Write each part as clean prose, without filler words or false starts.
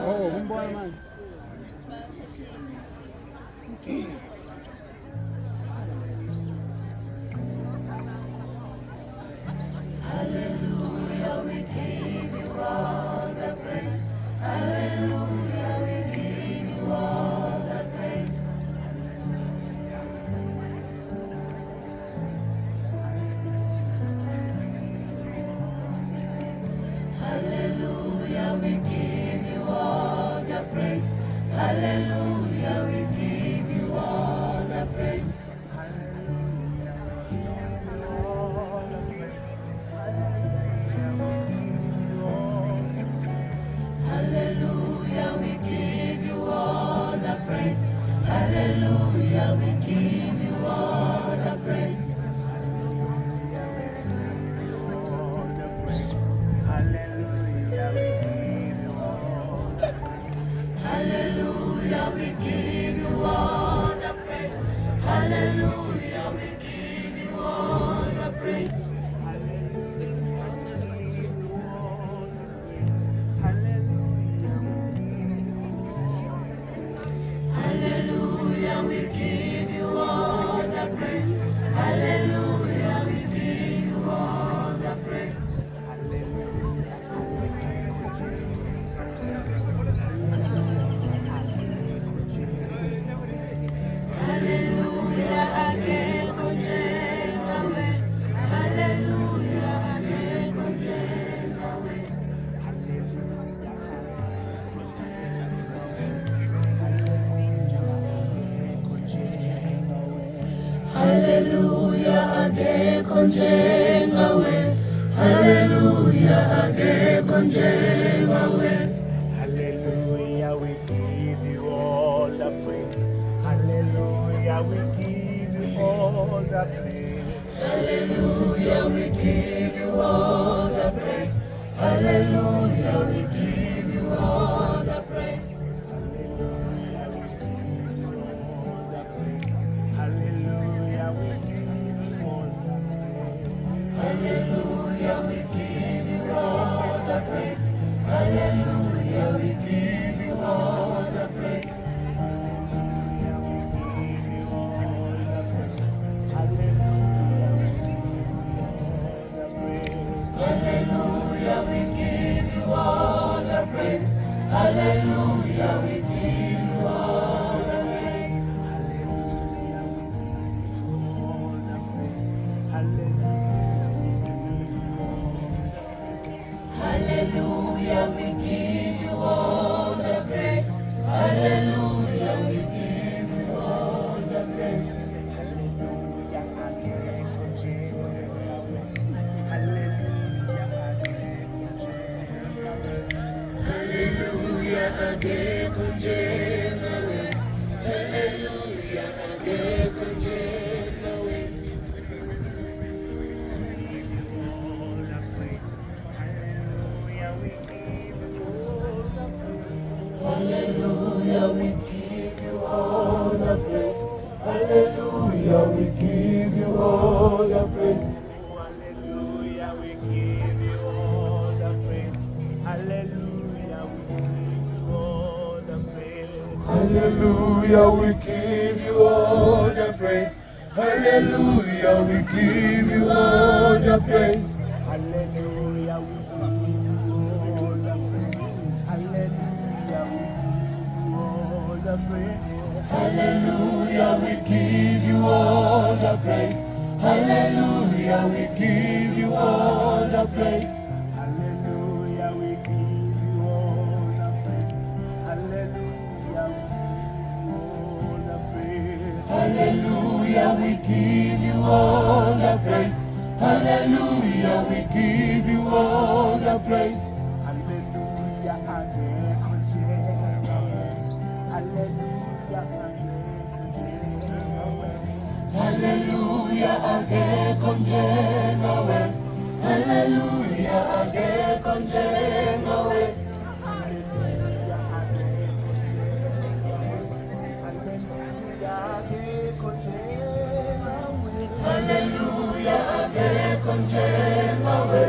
Oo, bumbo naman. Hallelujah, we give you all the praise. Hallelujah, we give you all the praise. Hallelujah, we give you all the praise. Hallelujah, we give you all the praise. Hallelujah, we give you all the praise. Hallelujah, we give you all the praise. Hallelujah, we give you all the praise. Hallelujah, we give you all the praise. Hallelujah, we give you all the praise. Hallelujah, we give you all the praise. Hallelujah, we give you all the praise. Hallelujah, we give you all the praise. Hallelujah, we give you all the praise. Hallelujah, we give you all the praise. Hallelujah, we give you all the praise. Hallelujah, Hallelujah, we give you all the praise. Hallelujah, we give you all the praise. Hallelujah, we give you all the praise. Hallelujah, we give you all the praise. Hallelujah, we give you all the praise. Hallelujah, we give you all the praise. Hallelujah, we give you all the praise. Hallelujah, we give you all the praise. Hallelujah, we give you all the praise. Hallelujah, we give you all the praise. Hallelujah, we give you all the praise. Hallelujah, we give you all the praise. Hallelujah, we give you all the praise. Hallelujah, we give you all the praise. Hallelujah, age konjenawe. Hallelujah, age konjenawe. Hallelujah, age konjenawe. Hallelujah, age konjenawe. Hallelujah, age konjengawe.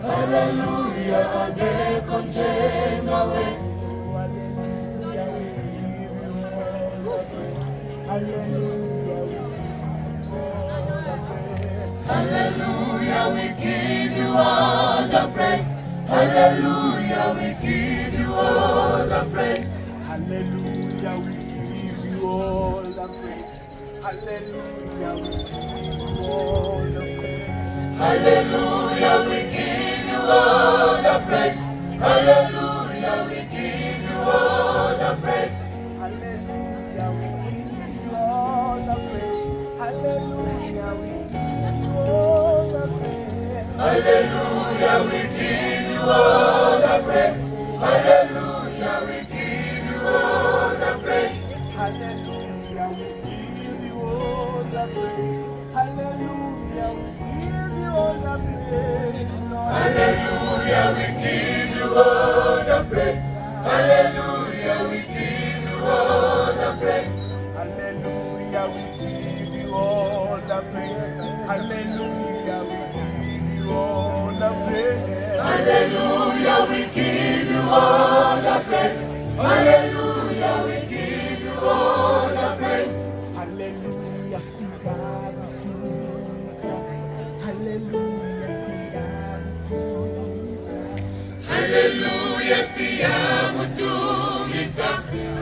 Hallelujah, ade konjengawe. Hallelujah, we give you all the praise. Hallelujah, we give you all the praise. Hallelujah, we give you all the praise. Hallelujah, we give you all the praise. Hallelujah, we give you all the praise. Hallelujah, we give you all the praise. Hallelujah, we give you all the praise. Hallelujah, we give you all the praise. Hallelujah, we give you all the praise. Hallelujah, we give you all the praise. Hallelujah, we give you all the praise. Hallelujah, we give you all the praise. Hallelujah, we give you all the praise. Hallelujah, we give you all the praise. Hallelujah, we give you all the praise. Hallelujah, we give you all the praise. Hallelujah, we give you all the praise. Hallelujah, we give you all the praise. Hallelujah, hallelujah, Hallelujah, siyamutumisa.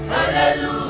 Hallelujah.